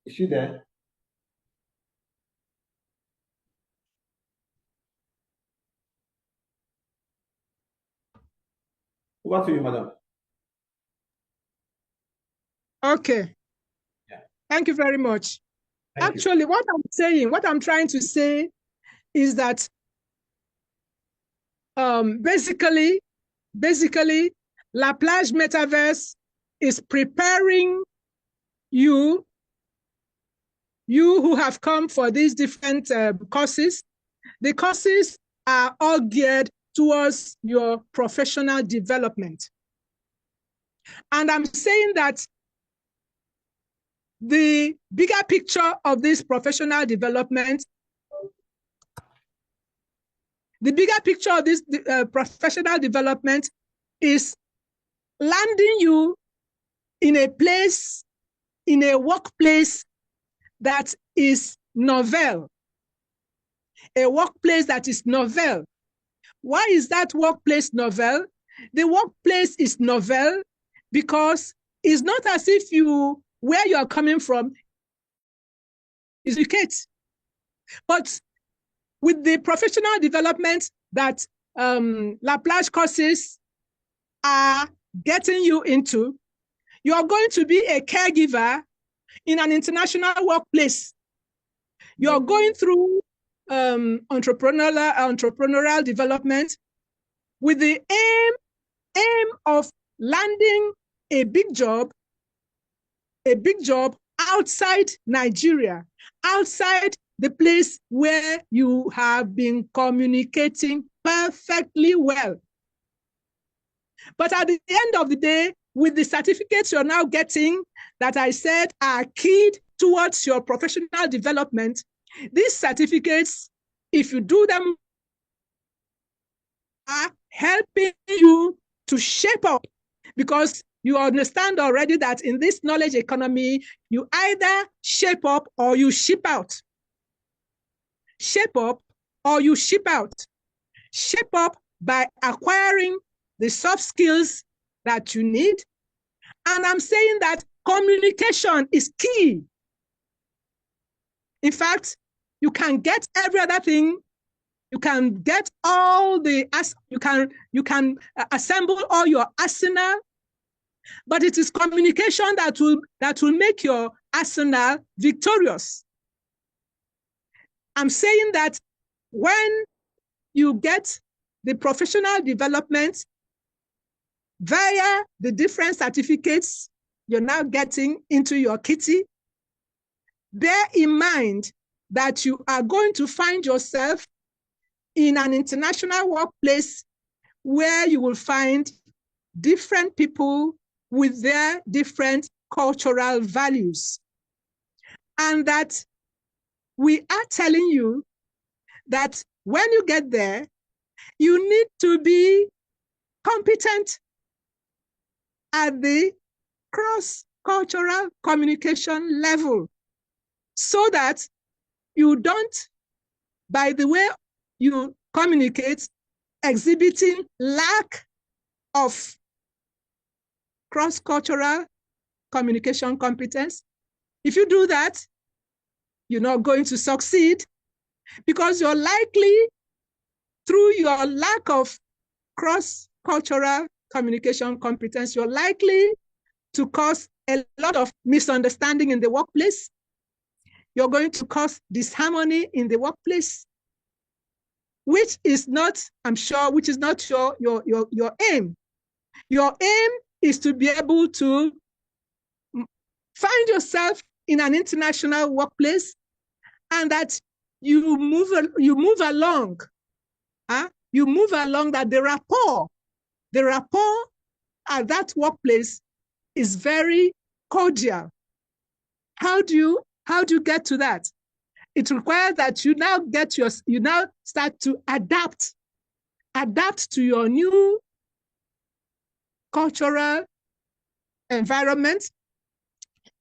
Is she there? Over to you, madam. Okay. Yeah. Thank you very much. Thank Actually, you. what I'm saying, what I'm trying to say is that basically, La Plage Metaverse is preparing you who have come for these different courses. The courses are all geared towards your professional development. And I'm saying that the bigger picture of this professional development, professional development is landing you in a place, in a workplace that is novel. A workplace that is novel. Why is that workplace novel? The workplace is novel because it's not as if where you are coming from is educated. But with the professional development that La Plage courses are getting you into, you are going to be a caregiver in an international workplace. You're going through entrepreneurial development with the aim of landing a big job outside Nigeria, outside the place where you have been communicating perfectly well. But at the end of the day, with the certificates you're now getting that I said are keyed towards your professional development, these certificates, if you do them, are helping you to shape up, because you understand already that in this knowledge economy, you either shape up or you ship out. Shape up or you ship out. Shape up by acquiring the soft skills that you need. And I'm saying that communication is key. In fact, you can get every other thing. You can get all the, you can assemble all your arsenal, but it is communication that will make your arsenal victorious. I'm saying that when you get the professional development via the different certificates you're now getting into your kitty, bear in mind that you are going to find yourself in an international workplace where you will find different people with their different cultural values. And that we are telling you that when you get there, you need to be competent at the cross-cultural communication level, so that you don't, by the way you communicate, exhibiting lack of cross-cultural communication competence. If you do that, you're not going to succeed, because you're likely, through your lack of cross-cultural communication competence, you're likely to cause a lot of misunderstanding in the workplace. You're going to cause disharmony in the workplace, which is not, I'm sure, which is not your aim. Your aim is to be able to find yourself in an international workplace, and that you move along. You move along, that the rapport at that workplace is very cordial. How do you get to that? It requires that you now start to adapt to your new cultural environment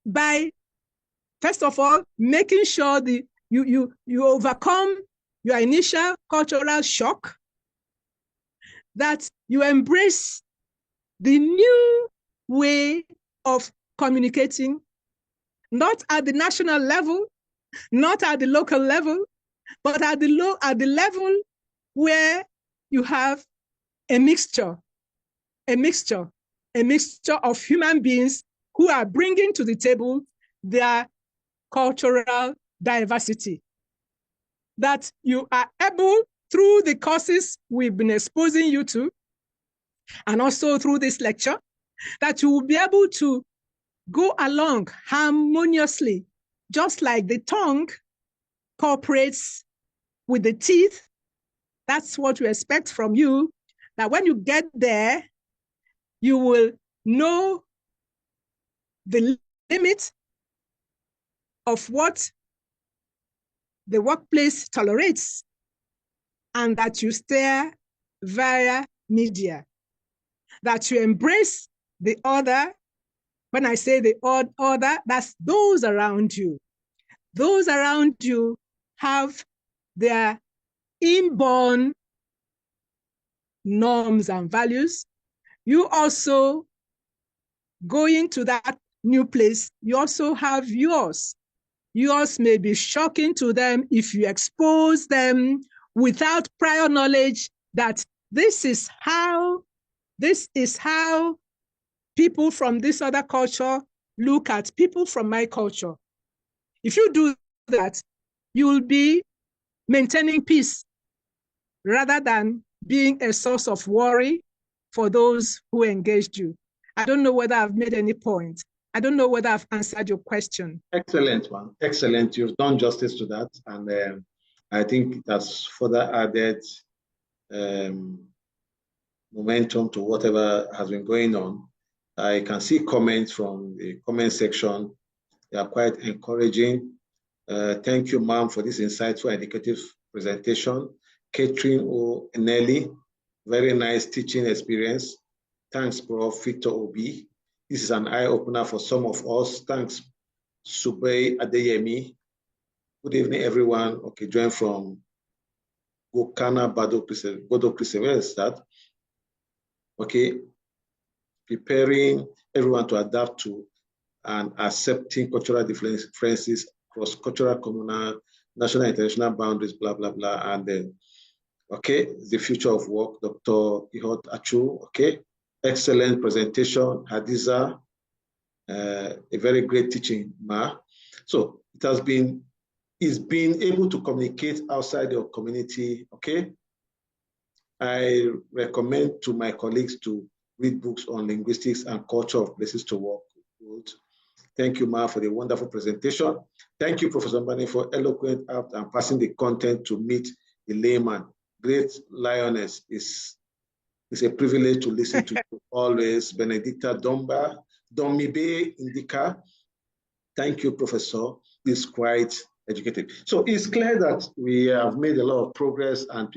by, first of all, making sure you overcome your initial cultural shock, that you embrace the new way of communicating, not at the national level, not at the local level, but at the level where you have a mixture of human beings who are bringing to the table their cultural diversity. That you are able, through the courses we've been exposing you to, and also through this lecture, that you will be able to go along harmoniously, just like the tongue cooperates with the teeth. That's what we expect from you, that when you get there, you will know the limit of what the workplace tolerates, and that you steer via media, that you embrace the other. When I say the other, that's those around you. Those around you have their inborn norms and values. You also, going to that new place, you also have yours. Yours may be shocking to them if you expose them without prior knowledge that this is how people from this other culture look at people from my culture. If you do that, you will be maintaining peace rather than being a source of worry for those who engaged you. I don't know whether I've made any point. I don't know whether I've answered your question. Excellent one. Excellent. You've done justice to that. And I think it has further added momentum to whatever has been going on. I can see comments from the comment section. They are quite encouraging. Thank you, ma'am, for this insightful, educative presentation. Catherine O. Nelly, very nice teaching experience. Thanks, Prof. Victor Obi. This is an eye-opener for some of us. Thanks, Subay Adeyemi. Good evening, everyone. Okay, join from Gokana Bodo Christian. Where is that? Okay, preparing everyone to adapt to and accepting cultural differences across cultural, communal, national, international boundaries, blah, blah, blah. And then, okay, the future of work, Dr. Ihot Achu, okay. Excellent presentation, Hadiza, a very great teaching, Ma. So it's been able to communicate outside your community, okay? I recommend to my colleagues to read books on linguistics and culture of places to work. Good. Thank you, Ma, for the wonderful presentation. Thank you, Professor Mbani, for eloquent apt and passing the content to meet the layman. Great lioness is a privilege to listen to you always. Benedicta Domibe Indica. Thank you, Professor. It's quite educated. So it's clear that we have made a lot of progress and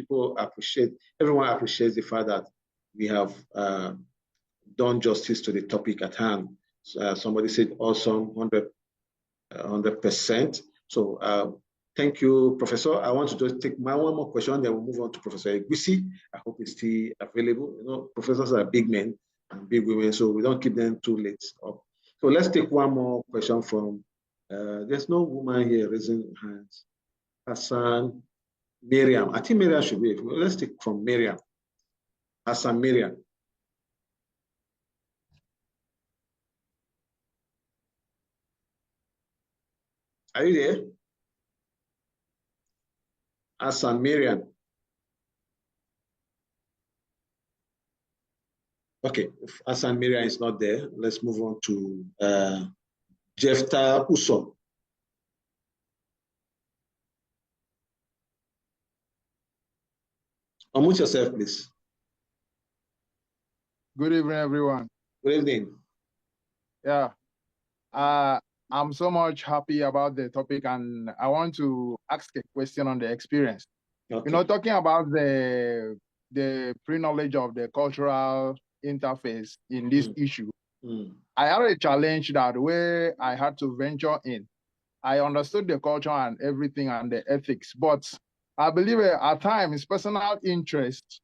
everyone appreciates the fact that we have done justice to the topic at hand. Somebody said awesome, 100%. So thank you, Professor. I want to just take one more question, then we'll move on to Professor Egusi. I hope he's still available. You know, professors are big men and big women, so we don't keep them too late up. So let's take one more question from, there's no woman here raising hands. Hassan, Miriam. I think Miriam should be. Let's take from Miriam. Hassan, Miriam. Are you there? Hassan, Miriam. Okay, if Hassan Miriam is not there, let's move on to Jefta Uso. Unmute yourself, please. Good evening, everyone. Good evening. Yeah, I'm so much happy about the topic, and I want to ask a question on the experience. Okay. You know, talking about the pre-knowledge of the cultural interface in this issue, I had a challenge that where I had to venture in. I understood the culture and everything and the ethics, but I believe at times personal interests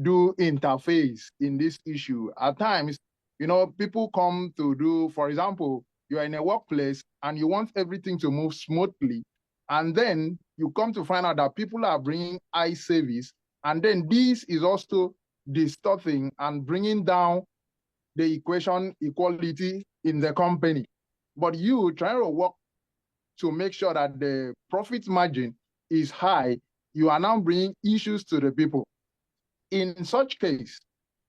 do interface in this issue. At times, you know, people come to do, for example, you are in a workplace and you want everything to move smoothly, and then you come to find out that people are bringing eye service, and then this is also distorting and bringing down the equation equality in the company. But you trying to work to make sure that the profit margin is high, you are now bringing issues to the people. In such case,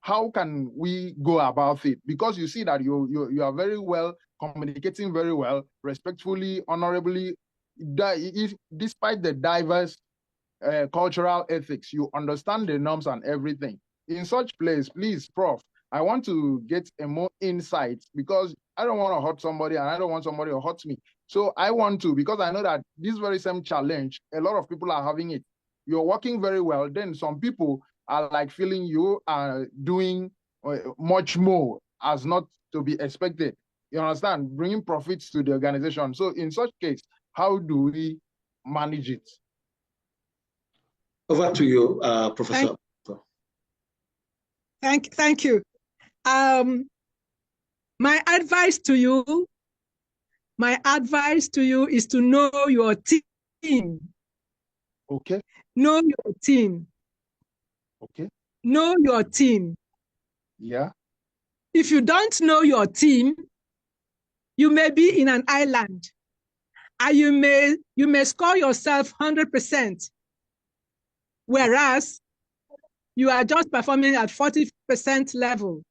how can we go about it? Because you see that you are very well, communicating very well, respectfully, honorably, despite the diverse cultural ethics, you understand the norms and everything. In such place, please, Prof, I want to get a more insight, because I don't want to hurt somebody and I don't want somebody to hurt me. So I want to, because I know that this very same challenge, a lot of people are having it. You're working very well, then some people are like feeling you are doing much more as not to be expected. You understand? Bringing profits to the organization. So in such case, how do we manage it? Over to you, Professor. Thank you. My advice to you is to know your team. Okay. Know your team. Okay. Know your team. Yeah. If you don't know your team, you may be in an island, and you may score yourself 100%, whereas you are just performing at 40% level.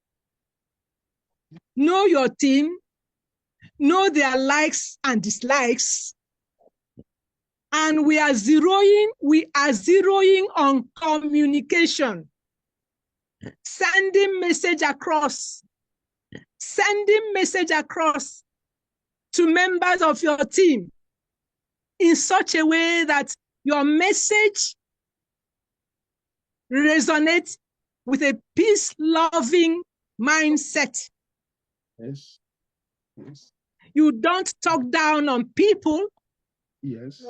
Know your team, know their likes and dislikes, and we are zeroing on communication, sending message across to members of your team in such a way that your message resonates with a peace-loving mindset. Yes. Yes. You don't talk down on people. Yes.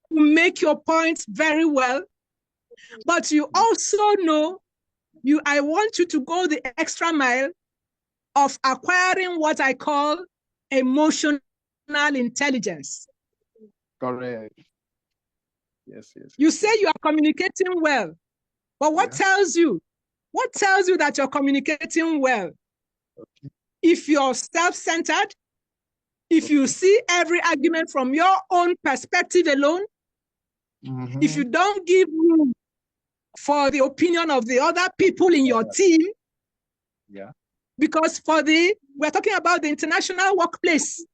You make your point very well, but you also know I want you to go the extra mile of acquiring what I call emotional intelligence. Correct. Yes, yes. You say you are communicating well, but what tells you? What tells you that you're communicating well? Okay. If you're self-centered, if you see every argument from your own perspective alone, if you don't give room for the opinion of the other people in your team, because we're talking about the international workplace.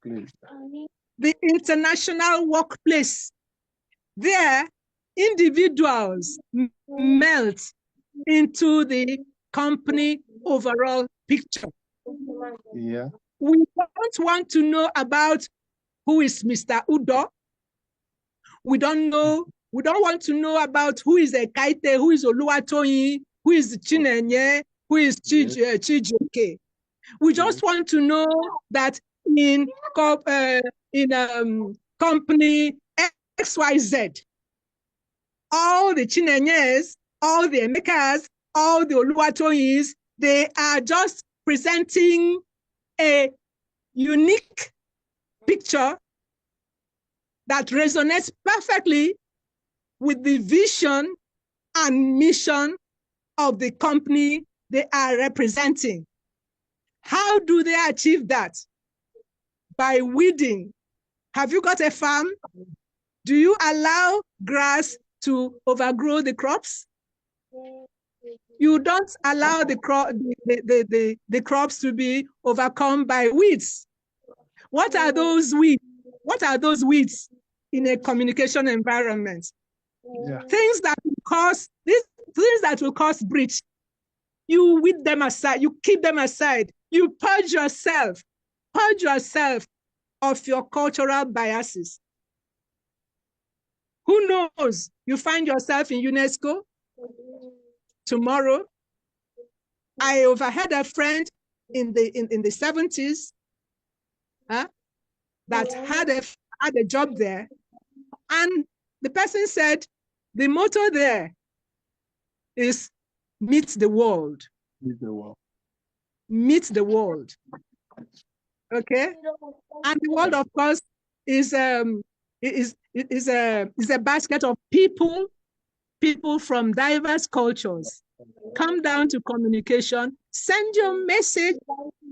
The international workplace, there, individuals melt into the company overall picture. Yeah. We don't want to know about who is Mr. Udo. We don't want to know about who is Ekaite, who is Oluwatoyin, who is Chinenye, who is Chijioke. We just want to know that in company XYZ, all the Chinenyes, all the Emekas, all the Oluwatoyins, they are just presenting a unique picture that resonates perfectly with the vision and mission of the company they are representing. How do they achieve that? By weeding. Have you got a farm? Do you allow grass to overgrow the crops? You don't allow the crops to be overcome by weeds. What are those weeds? What are those weeds in a communication environment? Things that will cause breach. You weed them aside, you keep them aside, you purge yourself of your cultural biases. Who knows? You find yourself in UNESCO tomorrow. I overheard a friend in the 70s that had a job there, and the person said the motto there is meet the world. Meet the world. Meet the world. Okay, and the world, of course, is a basket of people from diverse cultures. Come down to communication, send your message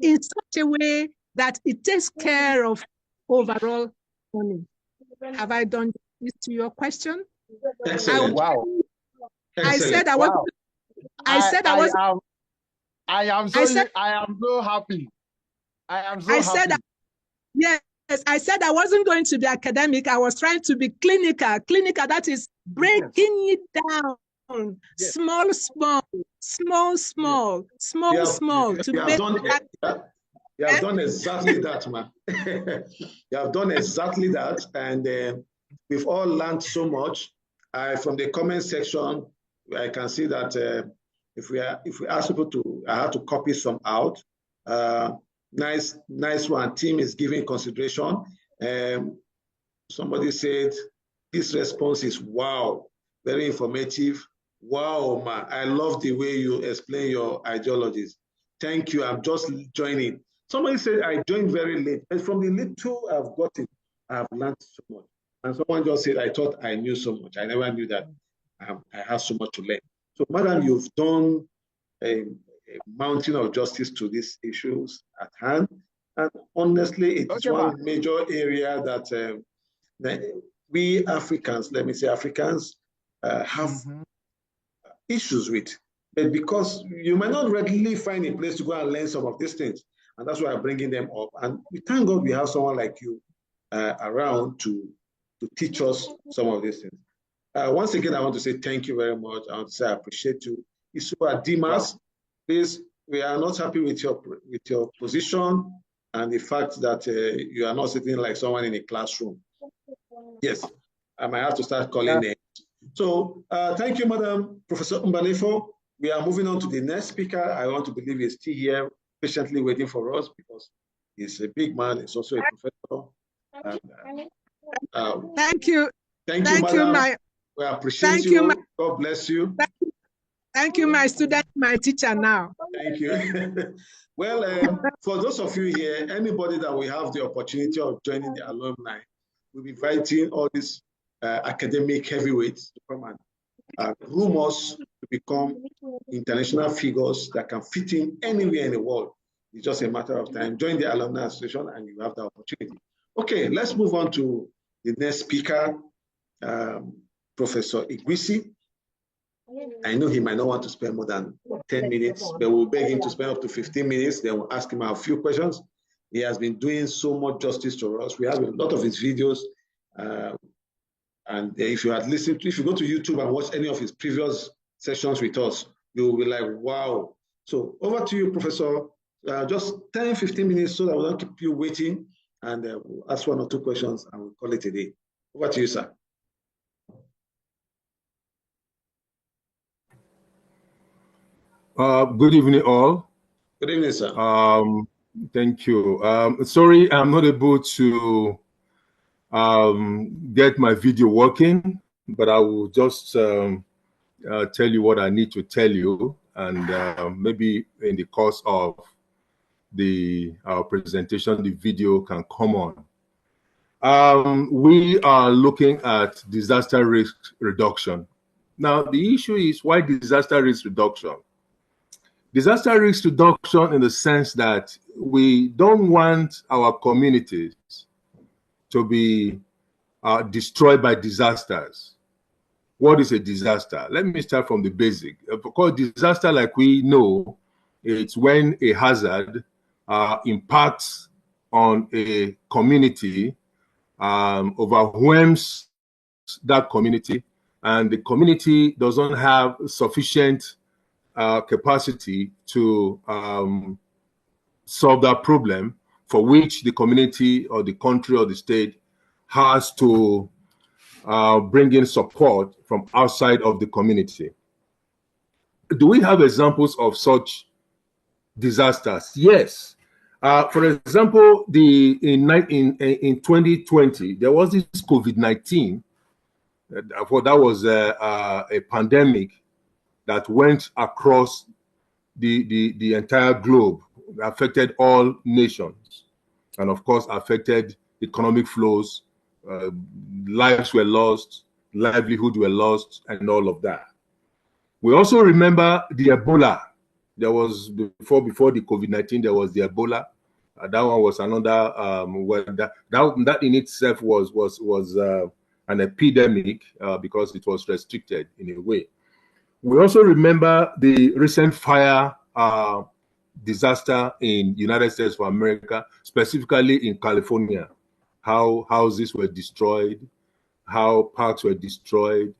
in such a way that it takes care of overall learning. Have I done this to your question? Excellent. Wow. I said I was. Wow. I said I was. I am so happy. I am so happy. Yes, I said I wasn't going to be academic. I was trying to be clinical. Clinical, that is breaking it down. Yes. Small. You have done exactly that, man. You have done exactly that. And we've all learned so much. From the comment section, I can see that if we ask people to, I have to copy some out. Nice one. Team is giving consideration. Somebody said this response is wow, very informative. Wow, man, I love the way you explain your ideologies. Thank you. I'm just joining. Somebody said I joined very late, but from the little I've gotten, I've learned so much. And someone just said I thought I knew so much. I never knew that I have so much to learn. So, madam, you've done a mountain of justice to these issues at hand. And honestly, it's one major area that we Africans, let me say Africans, have issues with. But because you might not readily find a place to go and learn some of these things. And that's why I'm bringing them up. And we thank God we have someone like you around to teach us some of these things. Once again, I want to say thank you very much. I want to say I appreciate you. Isua Dimas, please, we are not happy with your position and the fact that you are not sitting like someone in a classroom. Yes, I might have to start calling names. So thank you, Madam Professor Mbanefo. We are moving on to the next speaker. I want to believe he's still here, patiently waiting for us because he's a big man. He's also a professor. And, thank you. Thank you, Madam. We appreciate you. God bless you. Thank you, my student, my teacher now. Thank you. Well, for those of you here, anybody that we have the opportunity of joining the alumni, we'll be inviting all these academic heavyweights to come and groom us to become international figures that can fit in anywhere in the world. It's just a matter of time. Join the Alumni Association and you have the opportunity. Okay, let's move on to the next speaker, Professor Igwisi. I know he might not want to spend more than 10 minutes, but we'll beg him to spend up to 15 minutes. Then we'll ask him a few questions. He has been doing so much justice to us. We have a lot of his videos. And if you had listened to, if you go to YouTube and watch any of his previous sessions with us, you will be like, wow. So over to you, Professor. Just 10, 15 minutes so that we don't keep you waiting. And we'll ask one or two questions and we'll call it a day. Over to you, sir. Good evening, all. Good evening, sir. Thank you. Sorry, I'm not able to get my video working, but I will just tell you what I need to tell you, and maybe in the course of our presentation, the video can come on. We are looking at disaster risk reduction. Now, the issue is why disaster risk reduction? Disaster risk reduction in the sense that we don't want our communities to be destroyed by disasters. What is a disaster? Let me start from the basic. Because disaster, like we know, it's when a hazard impacts on a community, overwhelms that community, and the community doesn't have sufficient capacity to solve that problem, for which the community or the country or the state has to bring in support from outside of the community. Do we have examples of such disasters? Yes. For example, in 2020, there was this COVID-19. That was a pandemic that went across the entire globe, affected all nations. and of course affected economic flows. Lives were lost, livelihood were lost, and all of that. We also remember the Ebola. There was before the COVID-19, there was the Ebola. That one was another that in itself was an epidemic because it was restricted in a way. We also remember the recent fire disaster in United States of America, specifically in California, how houses were destroyed, how parks were destroyed,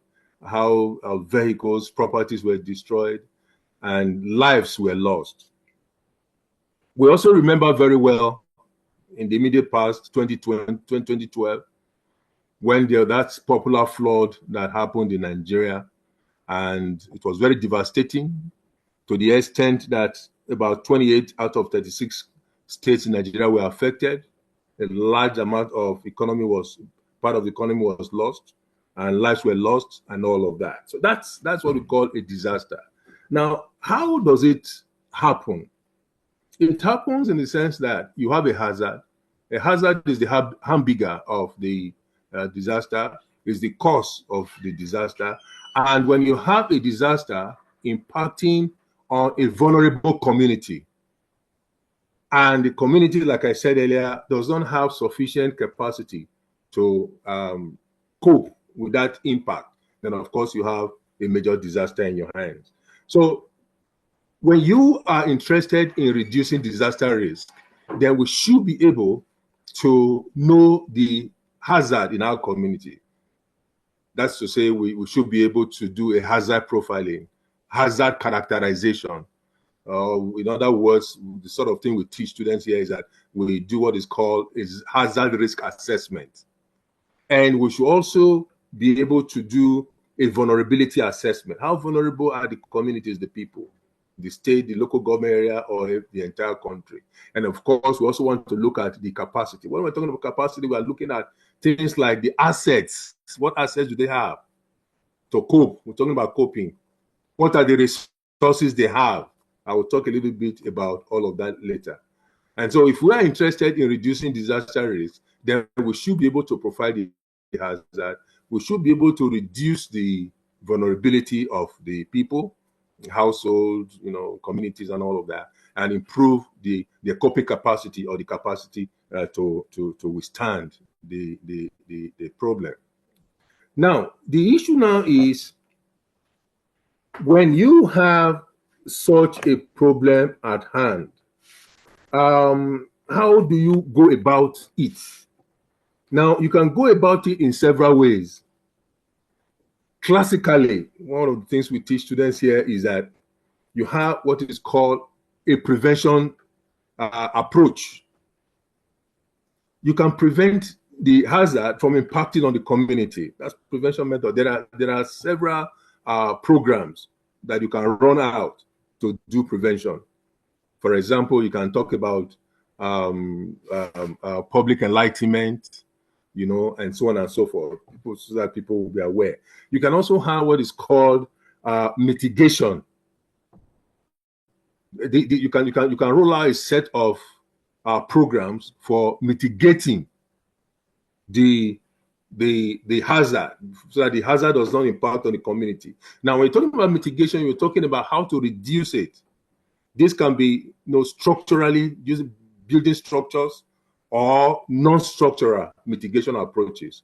how vehicles, properties were destroyed, and lives were lost. We also remember very well in the immediate past, 2012, when that popular flood that happened in Nigeria, and it was very devastating to the extent that about 28 out of 36 states in Nigeria were affected. A large amount of part of the economy was lost, and lives were lost, and all of that. So that's what we call a disaster. Now, how does it happen? It happens in the sense that you have a hazard. A hazard is the hamburger of the disaster, is the cause of the disaster. And when you have a disaster impacting on a vulnerable community, and the community, like I said earlier, does not have sufficient capacity to cope with that impact, then of course you have a major disaster in your hands. So when you are interested in reducing disaster risk, then we should be able to know the hazard in our community. That's to say, we should be able to do a hazard profiling, hazard characterization. In other words, the sort of thing we teach students here is that we do what is called hazard risk assessment. And we should also be able to do a vulnerability assessment. How vulnerable are the communities, the people, the state, the local government area, or the entire country? And of course, we also want to look at the capacity. When we're talking about capacity, we are looking at things like the assets. What assets do they have to cope? We're talking about coping. What are the resources they have? I will talk a little bit about all of that later. And so if we are interested in reducing disaster risk, then we should be able to provide the hazard. We should be able to reduce the vulnerability of the people, households, communities, and all of that, and improve their coping capacity, or the capacity to withstand the problem. Now, the issue now is when you have such a problem at hand, how do you go about it? Now, you can go about it in several ways. Classically, one of the things we teach students here is that you have what is called a prevention approach. You can prevent the hazard from impacting on the community. That's prevention method. There are several programs that you can run out to do prevention. For example, you can talk about public enlightenment, and so on and so forth, so that people will be aware. You can also have what is called mitigation. You can roll out a set of programs for mitigating the hazard, so that the hazard does not impact on the community. Now, when you're talking about mitigation, you're talking about how to reduce it. This can be, structurally, using building structures, or non-structural mitigation approaches.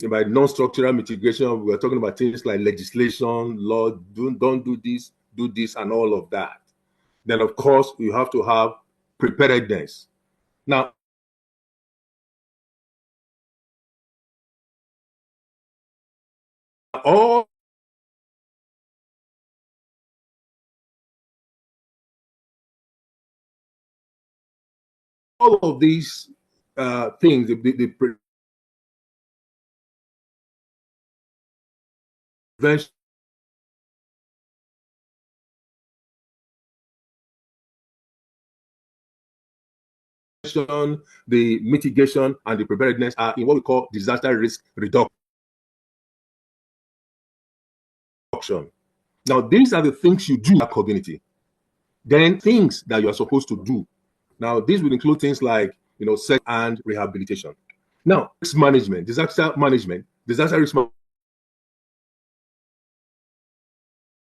By non-structural mitigation, we're talking about things like legislation, law, don't do this, and all of that. Then, of course, you have to have preparedness. Now, all of these things, the prevention, the mitigation, and the preparedness are in what we call disaster risk reduction. Now, these are the things you do in the community. Then things that you are supposed to do Now, this would include things like, search and rehabilitation. Now, risk management, disaster management, disaster risk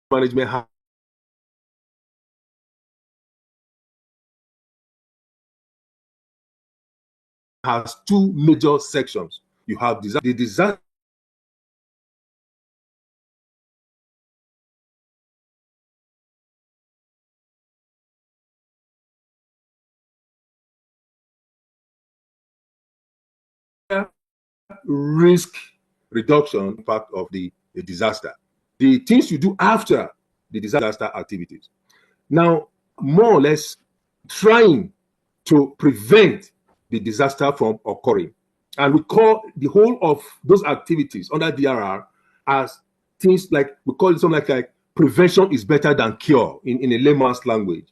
management has two major sections. You have the disaster risk reduction impact of the disaster. The things you do after the disaster activities. Now, more or less trying to prevent the disaster from occurring. And we call the whole of those activities under DRR as things like, we call it something like prevention is better than cure in a layman's language.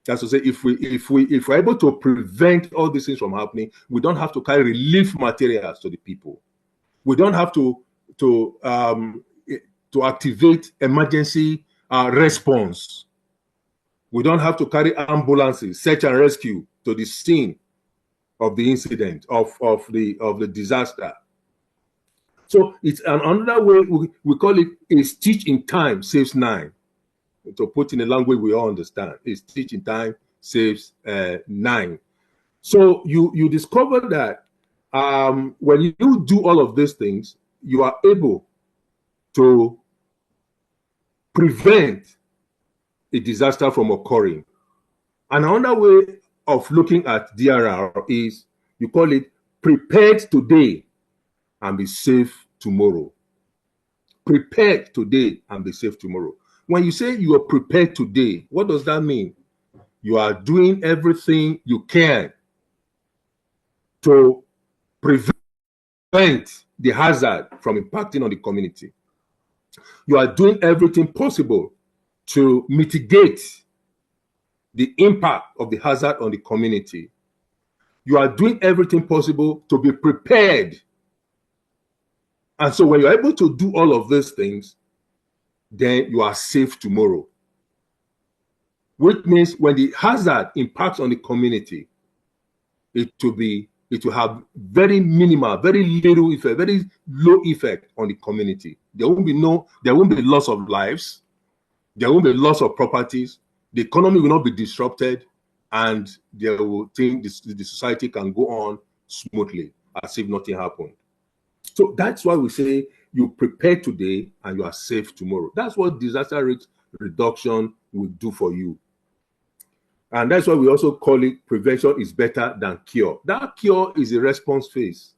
That's to say, if we're able to prevent all these things from happening, we don't have to carry relief materials to the people. We don't have to activate emergency response. We don't have to carry ambulances, search and rescue to the scene of the incident, of the disaster. So it's another way we call it a stitch in time saves 9. To put in a language we all understand, a stitch in time saves 9. So you discover that when you do all of these things, you are able to prevent a disaster from occurring. And another way of looking at DRR is, you call it prepared today and be safe tomorrow. Prepared today and be safe tomorrow. When you say you are prepared today, what does that mean? You are doing everything you can to prevent the hazard from impacting on the community. You are doing everything possible to mitigate the impact of the hazard on the community. You are doing everything possible to be prepared. And so when you're able to do all of these things, then you are safe tomorrow. Which means when the hazard impacts on the community, it will have very minimal, very little effect, very low effect on the community. There won't be loss of lives, there won't be loss of properties, the economy will not be disrupted, and they will think the society can go on smoothly as if nothing happened. So that's why we say you prepare today and you are safe tomorrow. That's what disaster risk reduction will do for you. And that's why we also call it prevention is better than cure. That cure is a response phase.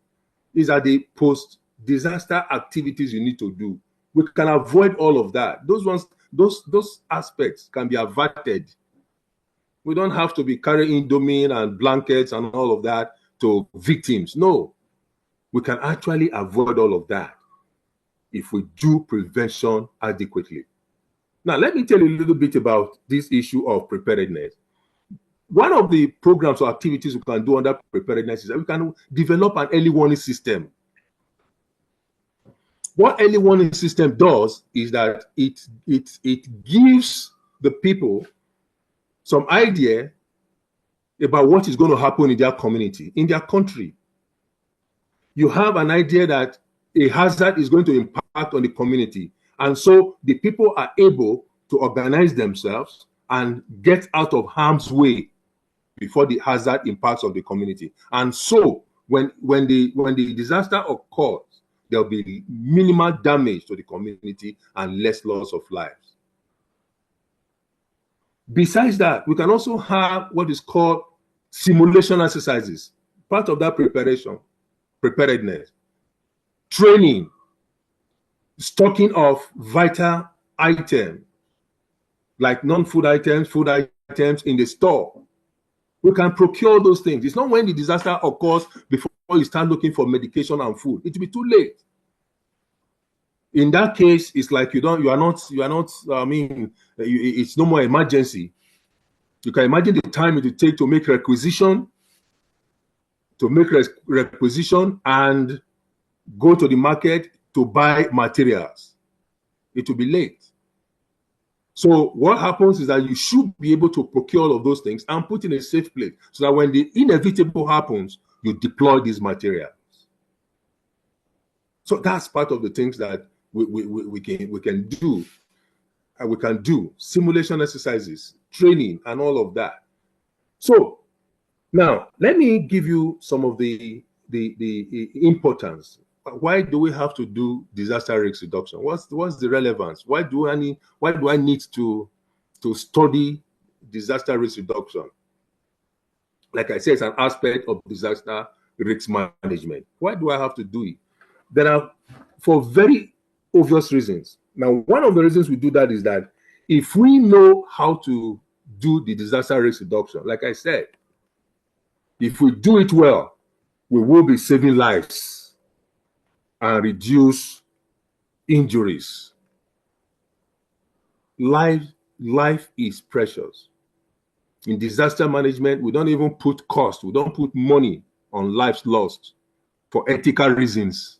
These are the post-disaster activities you need to do. We can avoid all of that. Those aspects can be averted. We don't have to be carrying Indomie and blankets and all of that to victims. No, we can actually avoid all of that if we do prevention adequately. Now, let me tell you a little bit about this issue of preparedness. One of the programs or activities we can do under preparedness is that we can develop an early warning system. What early warning system does is that it gives the people some idea about what is going to happen in their community, in their country. You have an idea that a hazard is going to impact on the community. And so the people are able to organize themselves and get out of harm's way before the hazard impacts on the community. And so when the disaster occurs, there'll be minimal damage to the community and less loss of lives. Besides that, we can also have what is called simulation exercises, part of that preparedness, training, stocking of vital items like non-food items, food items in the store. We can procure those things. It's not when the disaster occurs before you start looking for medication and food. It will be too late. In that case, it's like it's no more emergency. You can imagine the time it will take to make requisition, and go to the market to buy materials. It will be late. So what happens is that you should be able to procure all of those things and put in a safe place so that when the inevitable happens, you deploy these materials. So that's part of the things that we can do. And we can do simulation exercises, training, and all of that. So now let me give you some of the importance. Why do we have to do disaster risk reduction? What's the relevance? Why do I need to study disaster risk reduction? Like I said, it's an aspect of disaster risk management. Why do I have to do it? There are, for very obvious reasons. Now, one of the reasons we do that is that if we know how to do the disaster risk reduction, like I said, if we do it well, we will be saving lives and reduce injuries. Life is precious. In disaster management, we don't even put cost, we don't put money on lives lost for ethical reasons.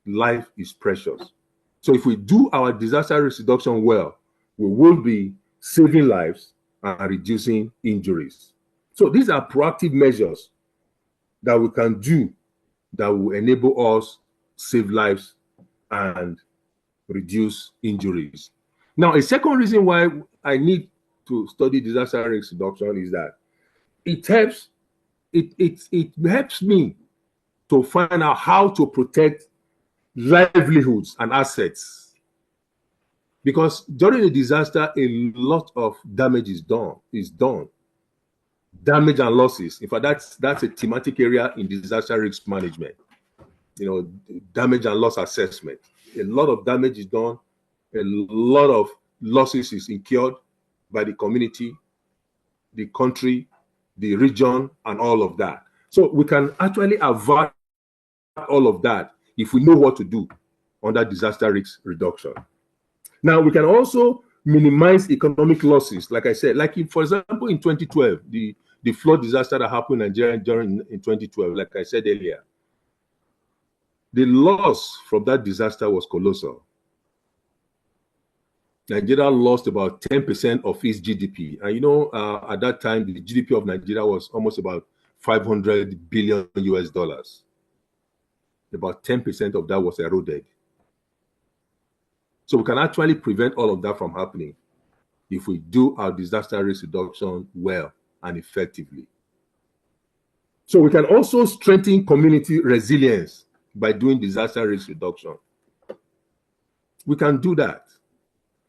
Life is precious. So if we do our disaster risk reduction well, we will be saving lives and reducing injuries. So these are proactive measures that we can do that will enable us save lives and reduce injuries. Now, a second reason why I need to study disaster risk reduction is that it helps me to find out how to protect livelihoods and assets. Because during a disaster, a lot of damage is done. Damage and losses. In fact, that's a thematic area in disaster risk management. Damage and loss assessment. A lot of damage is done. A lot of losses is incurred by the community, the country, the region, and all of that. So we can actually avoid all of that if we know what to do under disaster risk reduction. Now, we can also minimize economic losses. Like I said, for example, in 2012, the flood disaster that happened in Nigeria in 2012, like I said earlier, the loss from that disaster was colossal. Nigeria lost about 10% of its GDP. And at that time, the GDP of Nigeria was almost about 500 billion US dollars. About 10% of that was eroded. So we can actually prevent all of that from happening if we do our disaster risk reduction well and effectively. So we can also strengthen community resilience by doing disaster risk reduction. We can do that.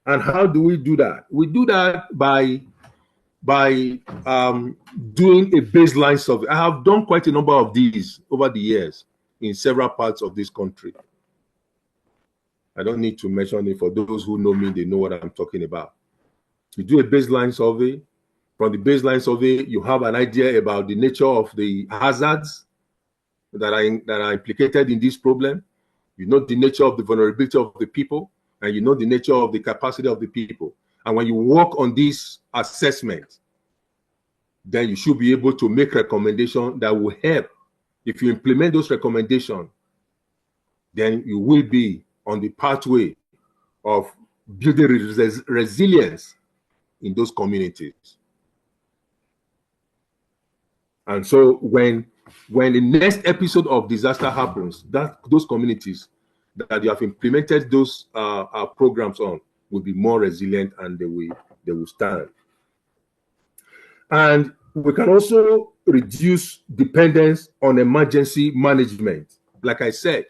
And how do we do that? We do that by doing a baseline survey. I have done quite a number of these over the years in several parts of this country. I don't need to mention it. For those who know me, they know what I'm talking about. You do a baseline survey. From the baseline survey, you have an idea about the nature of the hazards that are implicated in this problem. You know the nature of the vulnerability of the people, and you know the nature of the capacity of the people. And when you work on this assessment, then you should be able to make recommendations that will help. If you implement those recommendations, then you will be on the pathway of building resilience in those communities. And so when the next episode of disaster happens, those communities that you have implemented those programs on will be more resilient, and they will stand. And we can also reduce dependence on emergency management. Like I said,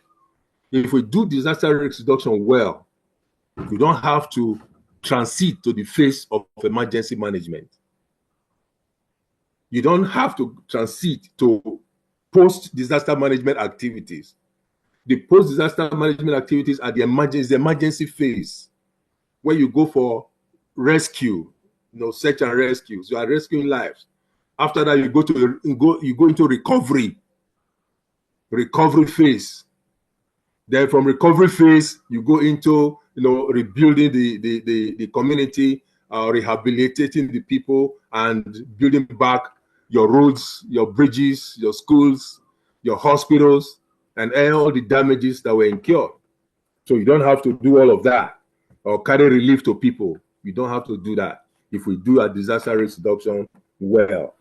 if we do disaster risk reduction well, we don't have to transit to the phase of emergency management. You don't have to transit to post-disaster management activities. The post-disaster management activities are the emergency phase, where you go for rescue, search and rescue. So you are rescuing lives. After that, you go into recovery phase. Then from recovery phase, you go into rebuilding the community, rehabilitating the people, and building back your roads, your bridges, your schools, your hospitals, and all the damages that were incurred. So you don't have to do all of that. or carry relief to people. You don't have to do that if we do our disaster risk reduction well.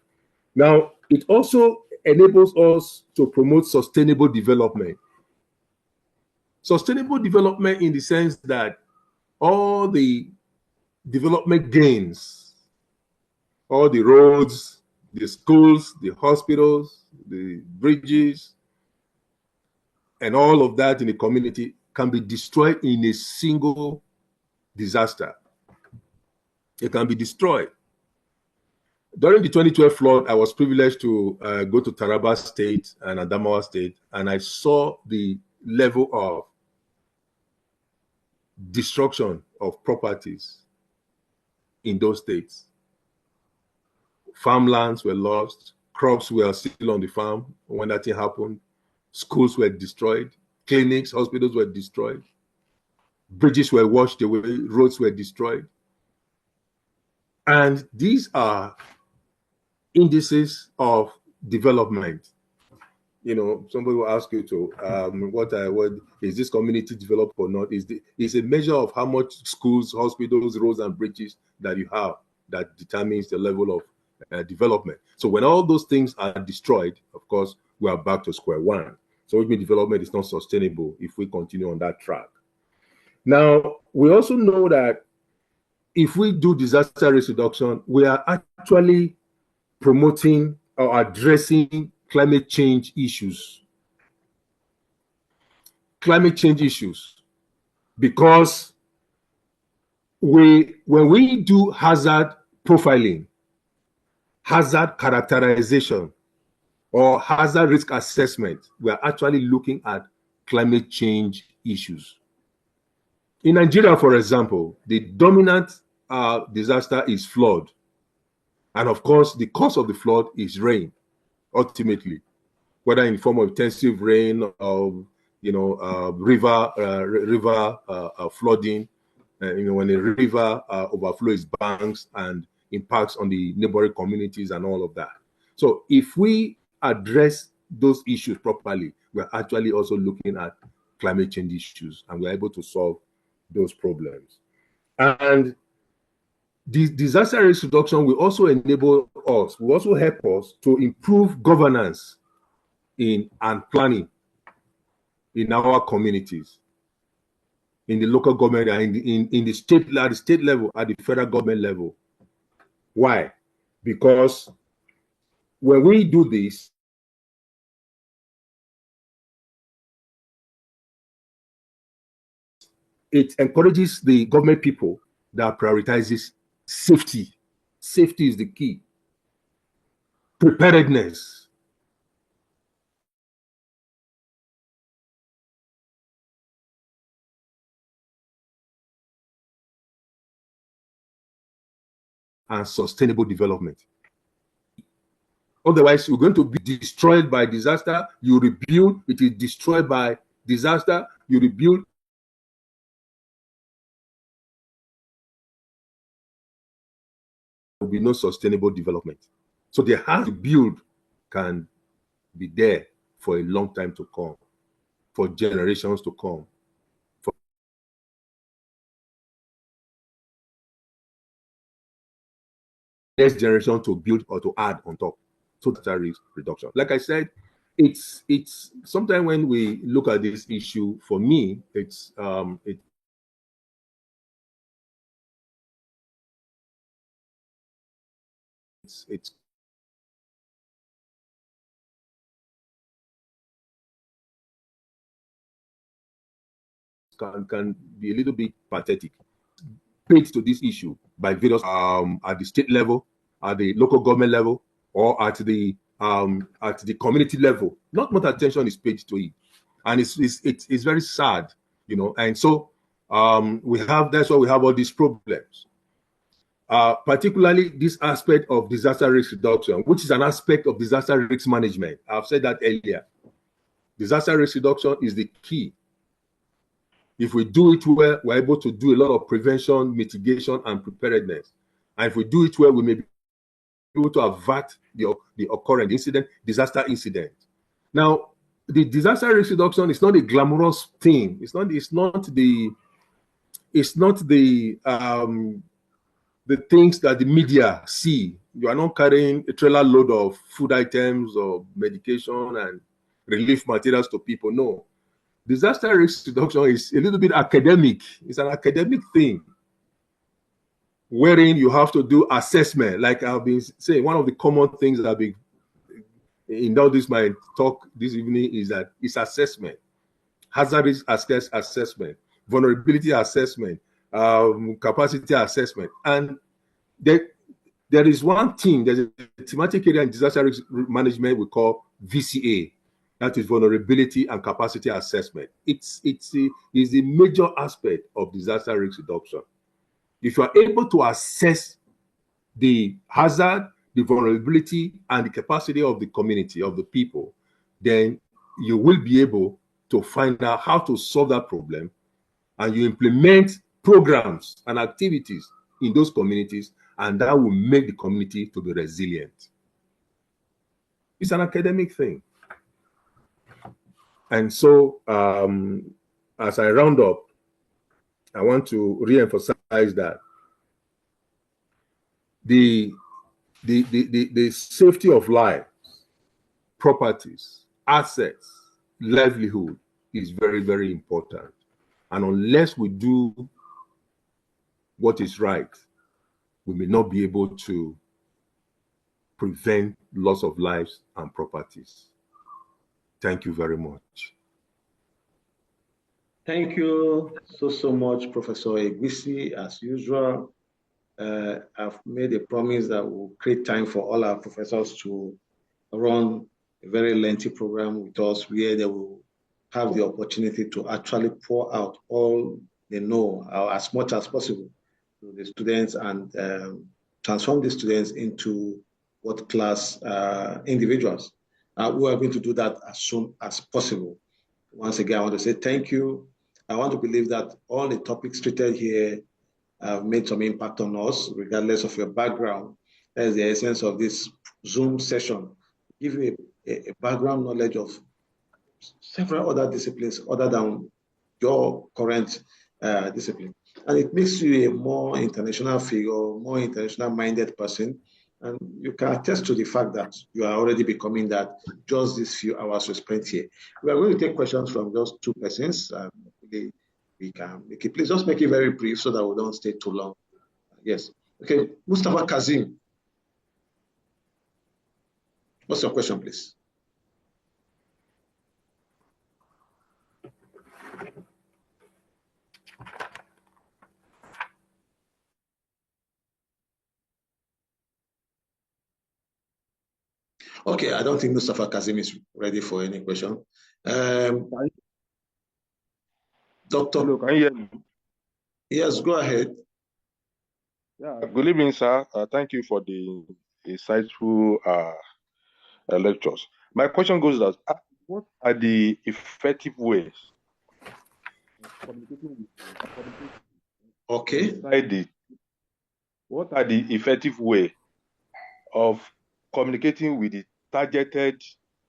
Now, it also enables us to promote sustainable development. Sustainable development in the sense that all the development gains, all the roads, the schools, the hospitals, the bridges, and all of that in the community can be destroyed in a single disaster. It can be destroyed. During the 2012 flood, I was privileged to go to Taraba State and Adamawa State, and I saw the level of destruction of properties in those states. Farmlands were lost, crops were still on the farm when that thing happened, schools were destroyed, clinics, hospitals were destroyed, bridges were washed away, roads were destroyed. And these are indices of development. You know, somebody will ask you to, what is this community developed or not? Is a measure of how much schools, hospitals, roads, and bridges that you have that determines the level of development. So when all those things are destroyed, of course, we are back to square one. So which means development is not sustainable if we continue on that track. Now, we also know that if we do disaster risk reduction, we are actually promoting or addressing climate change issues. Climate change issues. Because when we do hazard profiling, hazard characterization, or hazard risk assessment, we are actually looking at climate change issues. In Nigeria, for example, the dominant disaster is flood. And of course, the cause of the flood is rain, ultimately, whether in the form of intensive rain or, river flooding, when a river overflows banks and impacts on the neighboring communities and all of that. So if we address those issues properly, we're actually also looking at climate change issues, and we're able to solve those problems. And the disaster risk reduction will also enable us, will also help us to improve governance and planning in our communities, in the local government, and in the state level, at the federal government level. Why? Because when we do this, it encourages the government people that prioritizes safety. Safety is the key. Preparedness. And sustainable development. Otherwise, we're going to be destroyed by disaster. You rebuild, it is destroyed by disaster. You rebuild. There will be no sustainable development. So the hard to build can be there for a long time to come, for generations to come. For next generation to build or to add on top. So that's a risk reduction. Like I said, it's sometimes when we look at this issue, for me, it's can be a little bit pathetic. Paid to this issue by various at the state level, at the local government level, or at the community level. Not much attention is paid to it, and it's very sad, And so that's why we have all these problems. Particularly this aspect of disaster risk reduction, which is an aspect of disaster risk management. I've said that earlier. Disaster risk reduction is the key. If we do it well, we're able to do a lot of prevention, mitigation, and preparedness. And if we do it well, we may be able to avert the occurrent disaster incident. Now, the disaster risk reduction is not a glamorous thing. It's not it's not the things that the media see. You are not carrying a trailer load of food items or medication and relief materials to people. No. Disaster risk reduction is a little bit academic. It's an academic thing, wherein you have to do assessment. Like I've been saying, one of the common things that I've been in all this my talk this evening is that it's assessment, hazard risk assessment, vulnerability assessment, capacity assessment, and there is one thing. There's a thematic area in disaster risk management we call VCA. That is vulnerability and capacity assessment. It's a major aspect of disaster risk reduction. If you are able to assess the hazard, the vulnerability, and the capacity of the community, of the people, then you will be able to find out how to solve that problem, and you implement programs and activities in those communities, and that will make the community to be resilient. It's an academic thing. And so, as I round up, I want to re-emphasize that the safety of life, properties, assets, livelihood is very, very important. And unless we do what is right, we may not be able to prevent loss of lives and properties. Thank you very much. Thank you so much, Professor Eguisi. As usual, I've made a promise that we'll create time for all our professors to run a very lengthy program with us, where they will have the opportunity to actually pour out all they know, as much as possible, to the students, and transform the students into world-class individuals. We are going to do that as soon as possible. Once again, I want to say thank you. I want to believe that all the topics treated here have made some impact on us, regardless of your background. That is the essence of this Zoom session. Give you a background knowledge of several other disciplines other than your current discipline. And it makes you a more international figure, more international minded person. And you can attest to the fact that you are already becoming that just these few hours we spent here. We are going to take questions from just two persons. We can make it, please just make it very brief so that we don't stay too long. Yes. Okay, Mustafa Kazim. What's your question, please? Okay, I don't think Mustafa Kazim is ready for any question. Doctor, hello, can you hear me? Yes, go ahead. Yeah, good evening, sir. Thank you for the insightful lectures. My question goes as, what are the effective ways of communicating with Okay. What are the effective way of communicating with the targeted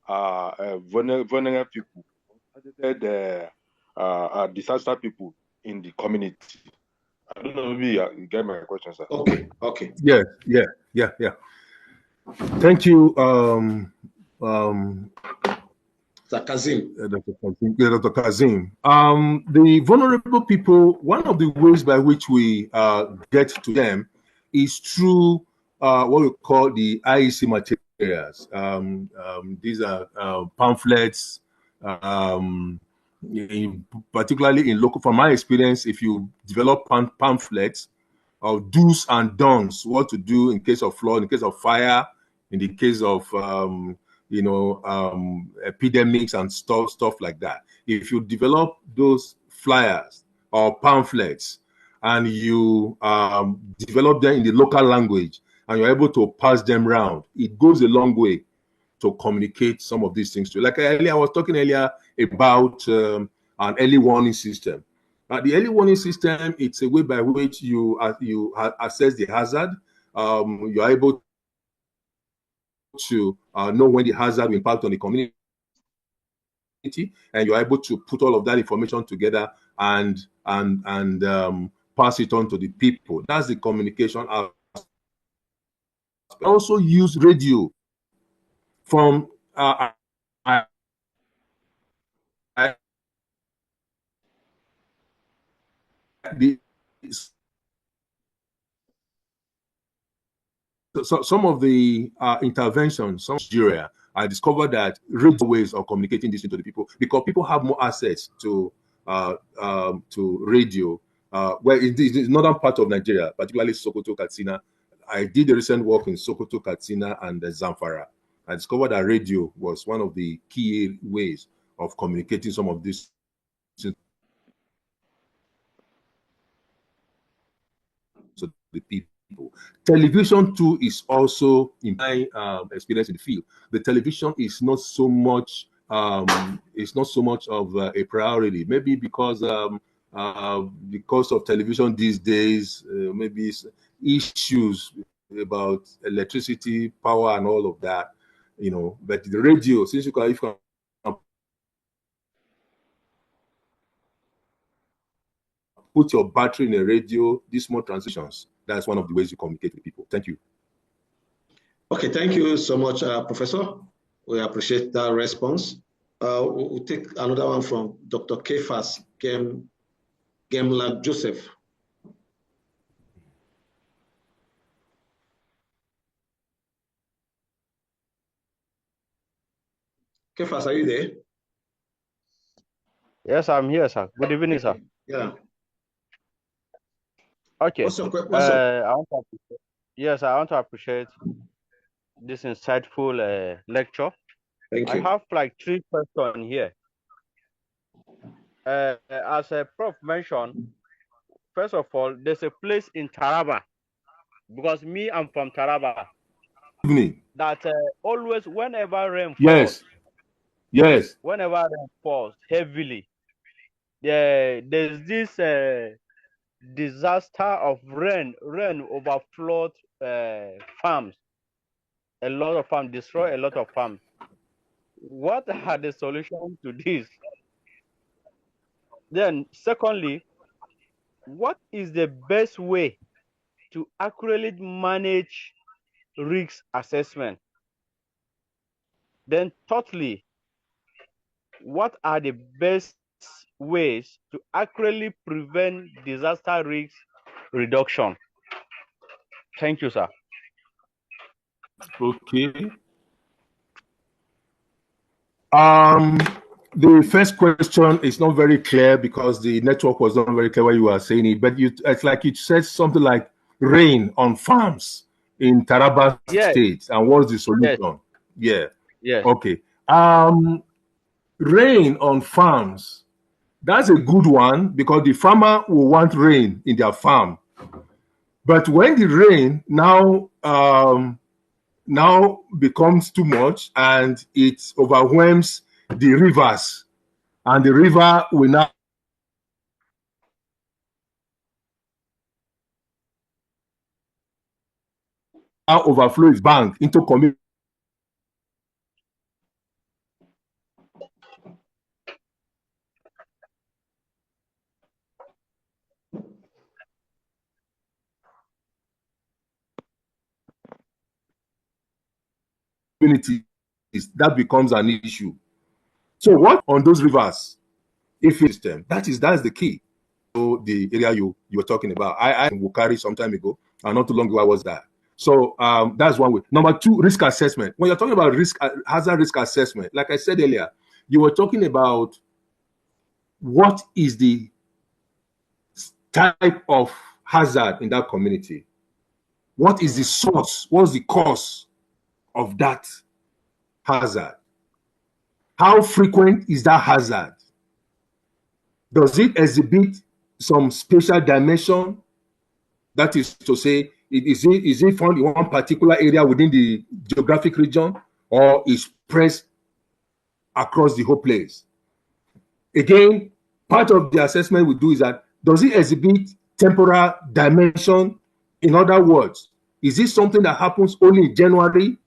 vulnerable people, targeted disaster people in the community? I don't know, maybe you get my question, sir. Okay. Yeah. Thank you, Dr. Kazim. Dr. Kazim. The vulnerable people, one of the ways by which we get to them is through what we call the IEC materials. These are pamphlets, particularly in local. From my experience, if you develop pamphlets of do's and don'ts, what to do in case of flood, in case of fire, in the case of epidemics and stuff like that. If you develop those flyers or pamphlets and you develop them in the local language and you're able to pass them around, it goes a long way to communicate some of these things to you. Like earlier, I was talking earlier about an early warning system. The early warning system, it's a way by which you assess the hazard. You are able to know when the hazard will impact on the community, and you're able to put all of that information together and pass it on to the people. That's the communication aspect. Also use radio from some of the interventions, some Nigeria, I discovered that radio ways of communicating this into the people, because people have more access to radio. Well, in the northern part of Nigeria, particularly Sokoto, Katsina. I did a recent work in Sokoto, Katsina, and Zamfara. I discovered that radio was one of the key ways of communicating some of these to the people. Television too is also, in my experience in the field, the television is not so much of a priority. Maybe because of television these days, maybe issues about electricity, power, and all of that, you know. But the radio, since you can put your battery in a radio, these small transitions, that's one of the ways you communicate with people. Thank you. Okay, thank you so much, Professor. We appreciate that response. We'll take another one from Dr. Kefas Gemla Joseph. Kefas, are you there? Yes, I'm here, sir. Good evening, sir. Yeah. Okay. What's up? Yes, I want to appreciate this insightful lecture. Thank you. I have like 3 questions here. As a prof mentioned, first of all, there's a place in Taraba, because me, I'm from Taraba. That always, whenever rain falls, whenever rain falls heavily, there's this disaster of rain overflowed farms. A lot of farms, destroy a lot of farms. What are the solutions to this? Then, secondly, what is the best way to accurately manage risk assessment? Then, thirdly, what are the best ways to accurately prevent disaster risk reduction? Thank you, sir. Okay. The first question is not very clear because the network was not very clear when you were saying it, but it's like you said something like rain on farms in Taraba State, and what's the solution? Yes. Okay. Rain on farms, that's a good one because the farmer will want rain in their farm. But when the rain now becomes too much and it overwhelms the rivers, and the river will now overflow its bank into communities, that becomes an issue. So what on those rivers? If it's them, that's the key. So the area you were talking about, I will carry some time ago, and not too long ago I was there. So that's one way. Number 2, risk assessment. When you're talking about hazard risk assessment, like I said earlier, you were talking about what is the type of hazard in that community. What is the source? What's the cause of that hazard? How frequent is that hazard? Does it exhibit some special dimension? That is to say, is it found in one particular area within the geographic region, or is spread across the whole place? Again, part of the assessment we do is that, does it exhibit temporal dimension? In other words, is this something that happens only in January,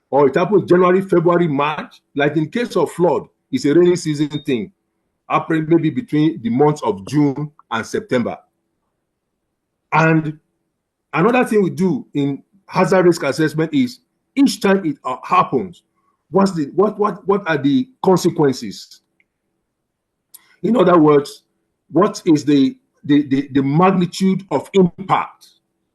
or it happens January, February, March? Like in case of flood, it's a rainy season thing. April, maybe between the months of June and September. And another thing we do in hazard risk assessment is each time it happens, what are the consequences? In other words, what is the magnitude of impact?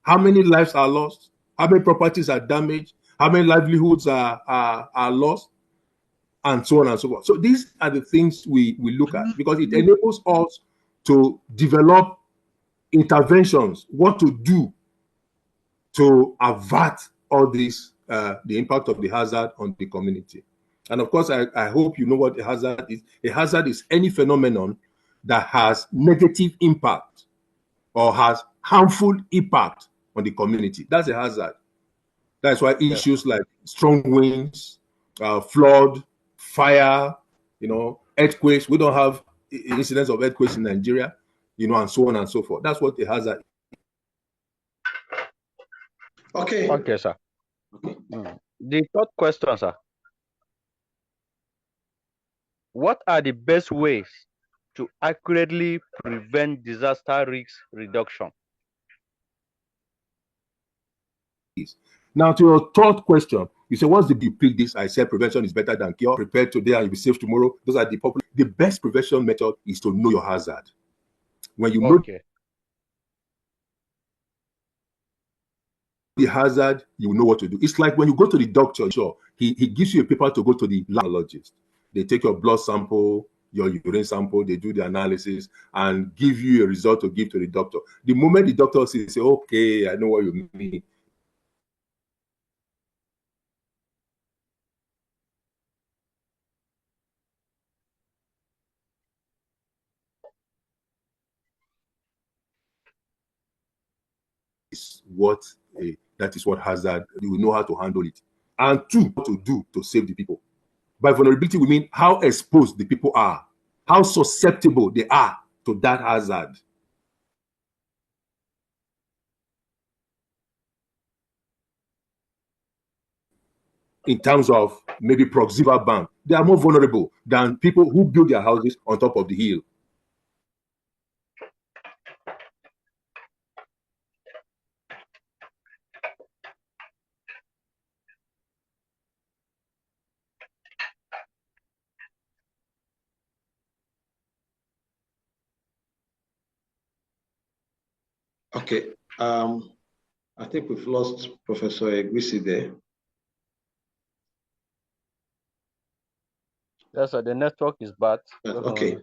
How many lives are lost? How many properties are damaged? How many livelihoods are lost? And so on and so forth. So these are the things we look at, because it enables us to develop interventions, what to do to avert all this, the impact of the hazard on the community. And of course, I hope you know what a hazard is. A hazard is any phenomenon that has negative impact or has harmful impact on the community. That's a hazard. That's why issues like strong winds, flood, fire, earthquakes. We don't have incidents of earthquakes in Nigeria, and so on and so forth. That's what a hazard is. Okay. Okay, sir. Okay. The third question, sir. What are the best ways to accurately prevent disaster risk reduction? Now, to your third question, you say, what's the you pick this? I said prevention is better than cure. Prepare today and you'll be safe tomorrow. Those are the popular. The best prevention method is to know your hazard. When you know the hazard, you will know what to do. It's like when you go to the doctor, sure, he gives you a paper to go to the labologist. They take your blood sample, your urine sample, they do the analysis and give you a result to give to the doctor. The moment the doctor says, okay, I know what you mean. That is what hazard, you will know how to handle it. And two, what to do to save the people. By vulnerability, we mean how exposed the people are, how susceptible they are to that hazard. In terms of maybe proximal band, they are more vulnerable than people who build their houses on top of the hill. Okay. I think we've lost Professor Egwisi there. Yes, sir. The network is bad. Okay.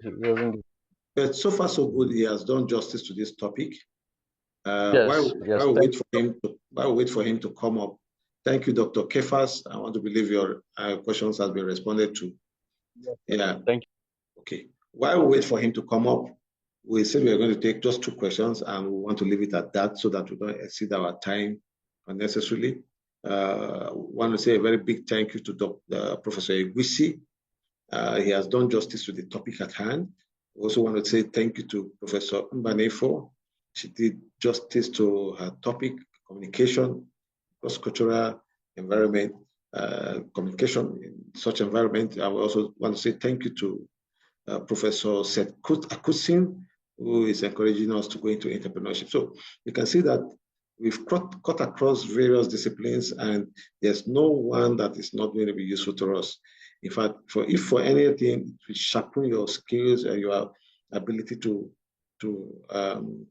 But so far, so good. He has done justice to this topic. While we wait for him to come up, thank you, Dr. Kefas. I want to believe your questions have been responded to. Yes, thank you. Okay. While we wait for him to come up, we said we are going to take just 2 questions, and we want to leave it at that so that we don't exceed our time unnecessarily. Want to say a very big thank you to Professor Egwisi. He has done justice to the topic at hand. We also want to say thank you to Professor Mbanefo. She did justice to her topic, communication, cross-cultural environment, communication in such environment. I also want to say thank you to Professor Seth Akusin, who is encouraging us to go into entrepreneurship. So you can see that we've cut across various disciplines, and there's no one that is not going to be useful to us. In fact, if for anything, to sharpen your skills and your ability to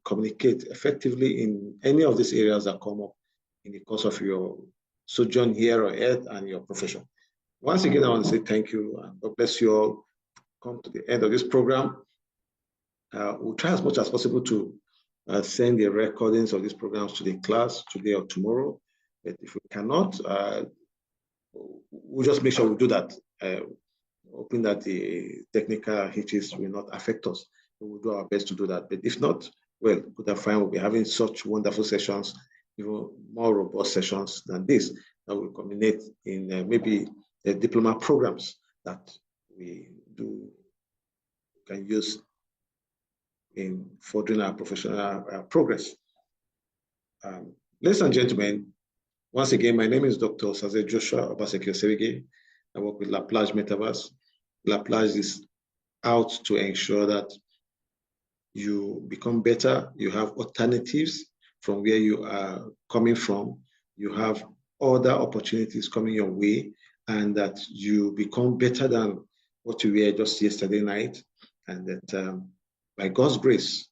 communicate effectively in any of these areas that come up in the course of your sojourn here on earth and your profession. Once again, I want to say thank you and God bless you all. Come to the end of this program. We'll try as much as possible to send the recordings of these programs to the class today or tomorrow. But if we cannot, we'll just make sure we do that, hoping that the technical hitches will not affect us. We'll do our best to do that. But if not, well, good and fine. We'll be having such wonderful sessions, even more robust sessions than this, that will culminate in maybe the diploma programs that we can use in furthering our professional progress. Ladies and gentlemen, once again, my name is Dr. Saze Joshua Obaseki Oserige. I work with La Plage Metaverse. La Plage is out to ensure that you become better, you have alternatives from where you are coming from, you have other opportunities coming your way, and that you become better than what you were just yesterday night, and that by God's grace,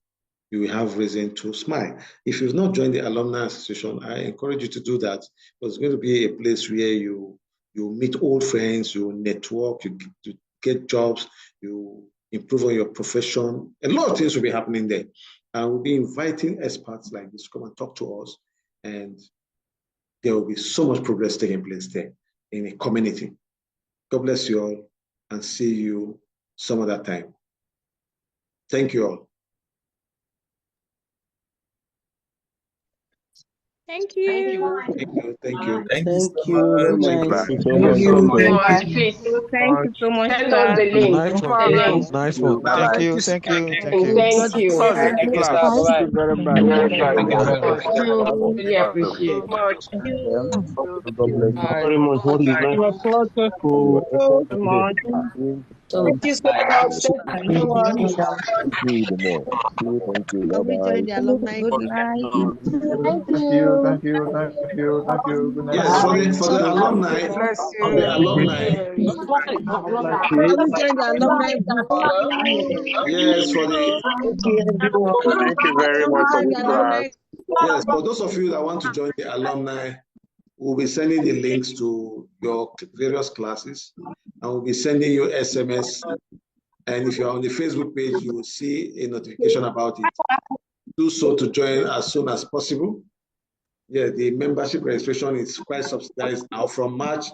you will have reason to smile. If you've not joined the Alumni Association, I encourage you to do that. It's going to be a place where you meet old friends, you network, you get jobs, you improve on your profession. A lot of things will be happening there. And we'll be inviting experts like this to come and talk to us. And there will be so much progress taking place there in a community. God bless you all and see you some other time. Thank you all. Thank you. Thank you. Thank you. Thank you so much. Thank you so much. Thank you so much. Send us the link. Nice one. Nice one. Thank you. Thank you. Thank you. Thank you, sir. Thank you very much. Thank you very much. Really appreciate it. God bless you. Bye. Very much. What is nice? Good morning. Thank you so much. Thank you the more. Thank you. Bye bye. Good night. Thank you. Thank you. Thank you. Thank you. Good night. Yes, for the alumni, Bless for the you. alumni, Can we join the alumni group? yes, for the Thank you, everyone. Thank you very much for this class. yes, for those of you that want to join the alumni, we'll be sending the links to your various classes, and we'll be sending you SMS. And if you're on the Facebook page, you will see a notification about it. Do so to join as soon as possible. Yeah, the membership registration is quite subsidized now. From March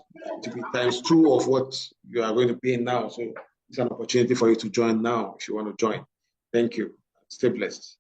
to be ×2 of what you are going to pay now. So it's an opportunity for you to join now if you want to join. Thank you. Stay blessed.